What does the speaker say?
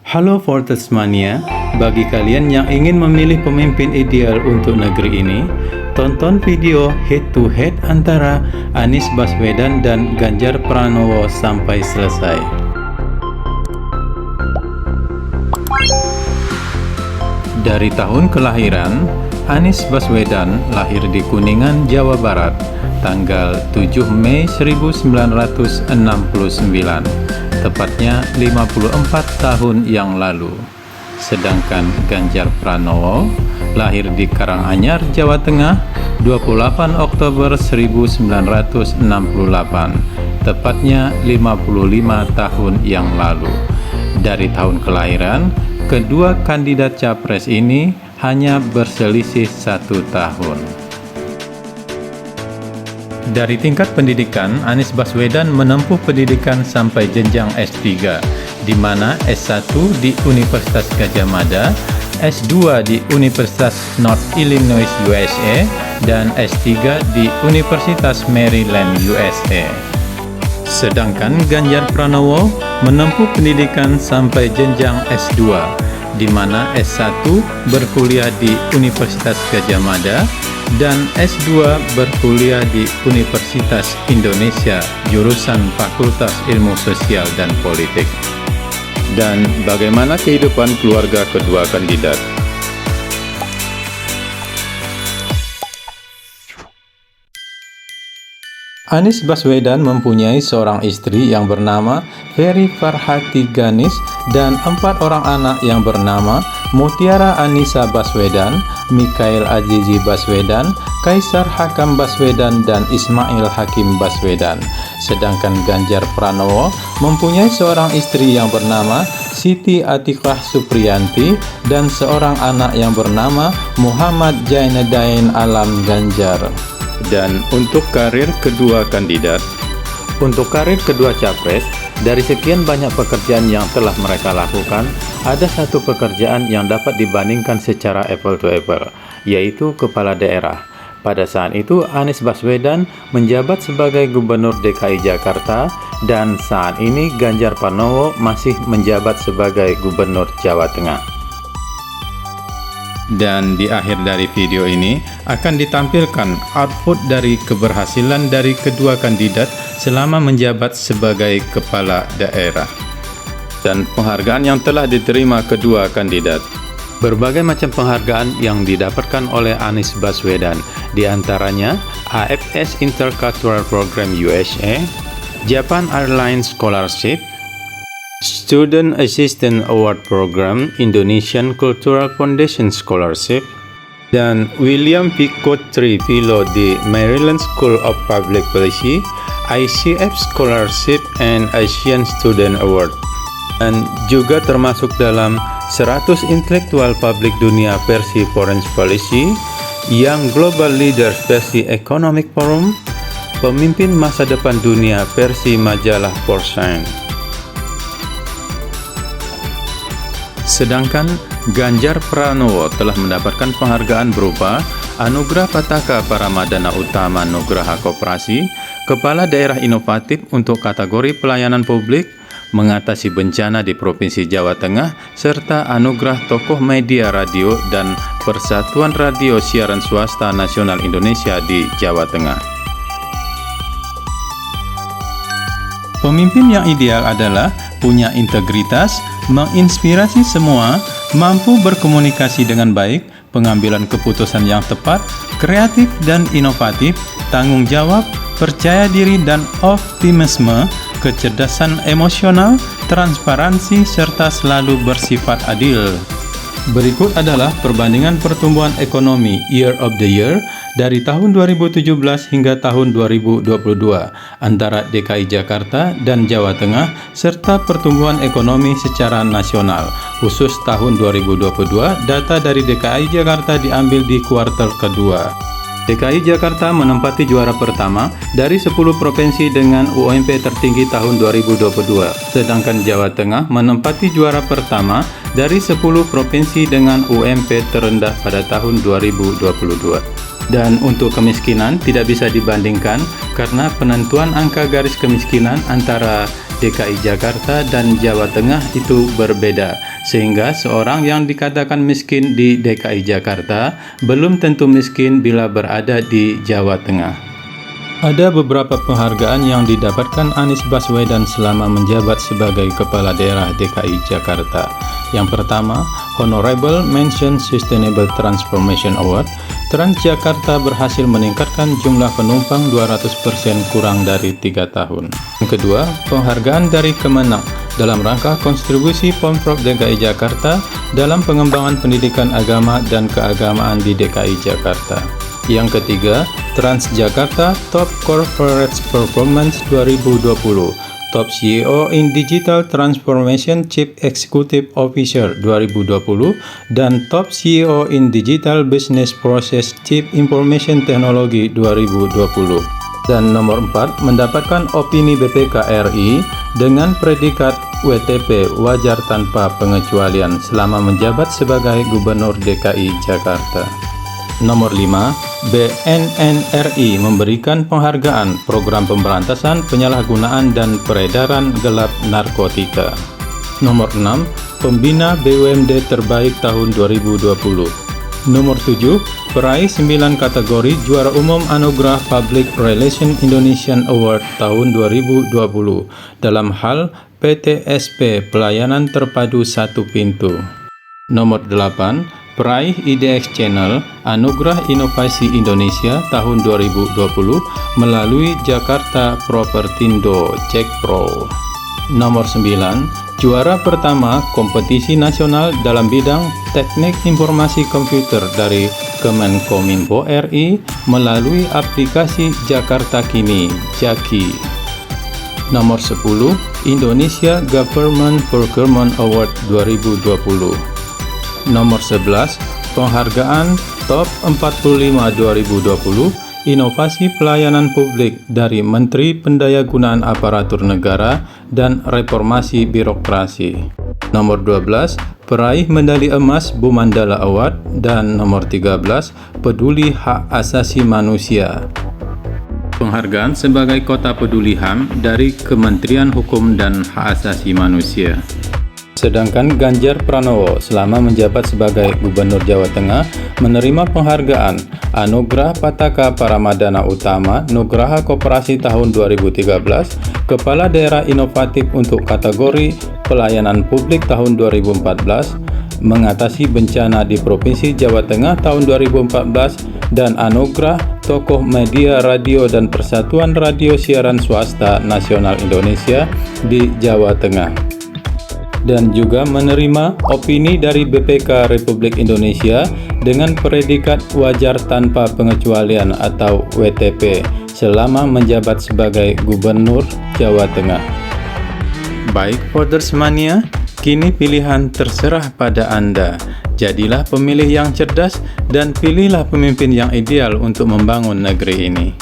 Halo for Tasmania, bagi kalian yang ingin memilih pemimpin ideal untuk negeri ini, tonton video head to head antara Anies Baswedan dan Ganjar Pranowo sampai selesai. Dari tahun kelahiran, Anies Baswedan lahir di Kuningan, Jawa Barat, tanggal 7 Mei 1969. Tepatnya 54 tahun yang lalu. Sedangkan Ganjar Pranowo lahir di Karanganyar, Jawa Tengah, 28 Oktober 1968, tepatnya 55 tahun yang lalu. Dari tahun kelahiran, kedua kandidat capres ini hanya berselisih 1 tahun. Dari tingkat pendidikan, Anies Baswedan menempuh pendidikan sampai jenjang S3, di mana S1 di Universitas Gadjah Mada, S2 di Universitas North Illinois USA, dan S3 di Universitas Maryland USA. Sedangkan Ganjar Pranowo menempuh pendidikan sampai jenjang S2, di mana S1 berkuliah di Universitas Gadjah Mada dan S2 berkuliah di Universitas Indonesia jurusan Fakultas Ilmu Sosial dan Politik. Dan bagaimana kehidupan keluarga kedua kandidat? Anies Baswedan mempunyai seorang istri yang bernama Ferry Farhati Ganis dan 4 orang anak yang bernama Mutiara Anissa Baswedan, Mikhail Azizi Baswedan, Kaisar Hakam Baswedan, dan Ismail Hakim Baswedan. Sedangkan Ganjar Pranowo mempunyai seorang istri yang bernama Siti Atiqah Supriyanti dan seorang anak yang bernama Muhammad Jainuddin Alam Ganjar. Dan untuk karir kedua kandidat, untuk karir kedua capres, dari sekian banyak pekerjaan yang telah mereka lakukan, ada satu pekerjaan yang dapat dibandingkan secara apple to apple, yaitu kepala daerah. Pada saat itu, Anies Baswedan menjabat sebagai Gubernur DKI Jakarta, dan saat ini Ganjar Pranowo masih menjabat sebagai Gubernur Jawa Tengah. Dan di akhir dari video ini akan ditampilkan output dari keberhasilan dari kedua kandidat selama menjabat sebagai kepala daerah dan penghargaan yang telah diterima kedua kandidat. Berbagai macam penghargaan yang didapatkan oleh Anies Baswedan, di antaranya AFS Intercultural Program USA, Japan Airlines Scholarship, Student Assistance Award Program, Indonesian Cultural Foundation Scholarship, dan William P. Kotri Fellow di Maryland School of Public Policy, ICF Scholarship, and Asian Student Award. Dan juga termasuk dalam 100 intelektual publik dunia versi Foreign Policy, Young Global Leaders versi Economic Forum, Pemimpin Masa Depan Dunia versi majalah Fortune. Sedangkan Ganjar Pranowo telah mendapatkan penghargaan berupa Anugerah Pataka Paramadana Utama Nugraha Koperasi, Kepala Daerah Inovatif untuk kategori pelayanan publik, mengatasi bencana di Provinsi Jawa Tengah, serta Anugerah Tokoh Media Radio dan Persatuan Radio Siaran Swasta Nasional Indonesia di Jawa Tengah. Pemimpin yang ideal adalah punya integritas, menginspirasi semua, mampu berkomunikasi dengan baik, pengambilan keputusan yang tepat, kreatif dan inovatif, tanggung jawab, percaya diri dan optimisme, kecerdasan emosional, transparansi, serta selalu bersifat adil. Berikut adalah perbandingan pertumbuhan ekonomi Year of the Year dari tahun 2017 hingga tahun 2022 antara DKI Jakarta dan Jawa Tengah, serta pertumbuhan ekonomi secara nasional. Khusus tahun 2022, data dari DKI Jakarta diambil di kuartal kedua. DKI Jakarta menempati juara pertama dari 10 provinsi dengan UMP tertinggi tahun 2022, sedangkan Jawa Tengah menempati juara pertama dari 10 provinsi dengan UMP terendah pada tahun 2022. Dan untuk kemiskinan tidak bisa dibandingkan karena penentuan angka garis kemiskinan antara DKI Jakarta dan Jawa Tengah itu berbeda, sehingga seorang yang dikatakan miskin di DKI Jakarta belum tentu miskin bila berada di Jawa Tengah. Ada beberapa penghargaan yang didapatkan Anies Baswedan selama menjabat sebagai Kepala Daerah DKI Jakarta. Yang pertama, Honorable Mention Sustainable Transformation Award. Transjakarta berhasil meningkatkan jumlah penumpang 200% kurang dari 3 tahun. Yang kedua, penghargaan dari Kemenak dalam rangka kontribusi Pemprov DKI Jakarta dalam pengembangan pendidikan agama dan keagamaan di DKI Jakarta. Yang ketiga, Transjakarta Top Corporate Performance 2020, Top CEO in Digital Transformation Chief Executive Officer 2020, dan Top CEO in Digital Business Process Chief Information Technology 2020. Dan nomor 4, mendapatkan opini BPK RI dengan predikat WTP wajar tanpa pengecualian selama menjabat sebagai Gubernur DKI Jakarta. Nomor 5, BNN-RI memberikan penghargaan Program Pemberantasan Penyalahgunaan dan Peredaran Gelap Narkotika. Nomor 6, Pembina BUMD Terbaik tahun 2020. Nomor 7, peraih 9 kategori Juara Umum Anugerah Public Relations Indonesian Award tahun 2020 dalam hal PTSP Pelayanan Terpadu Satu Pintu. Nomor 8, peraih IDX Channel Anugerah Inovasi Indonesia tahun 2020 melalui Jakarta Propertindo Cek Pro. Nomor 9, juara pertama kompetisi nasional dalam bidang teknik informasi komputer dari Kemenkominfo RI melalui aplikasi Jakarta Kini Jaki. Nomor 10, Indonesia Government Procurement Award 2020. Nomor 11, penghargaan Top 45 2020 Inovasi Pelayanan Publik dari Menteri Pendayagunaan Aparatur Negara dan Reformasi Birokrasi. Nomor 12, peraih medali emas Bumandala Award, dan nomor 13, peduli hak asasi manusia. Penghargaan sebagai Kota Peduli HAM dari Kementerian Hukum dan Hak Asasi Manusia. Sedangkan Ganjar Pranowo selama menjabat sebagai Gubernur Jawa Tengah menerima penghargaan Anugerah Pataka Paramadana Utama Nugraha Koperasi tahun 2013, Kepala Daerah Inovatif untuk kategori Pelayanan Publik tahun 2014, Mengatasi Bencana di Provinsi Jawa Tengah tahun 2014, dan Anugerah Tokoh Media Radio dan Persatuan Radio Siaran Swasta Nasional Indonesia di Jawa Tengah. Dan juga menerima opini dari BPK Republik Indonesia dengan predikat wajar tanpa pengecualian atau WTP selama menjabat sebagai Gubernur Jawa Tengah. Baik Voters Mania, kini pilihan terserah pada Anda. Jadilah pemilih yang cerdas dan pilihlah pemimpin yang ideal untuk membangun negeri ini.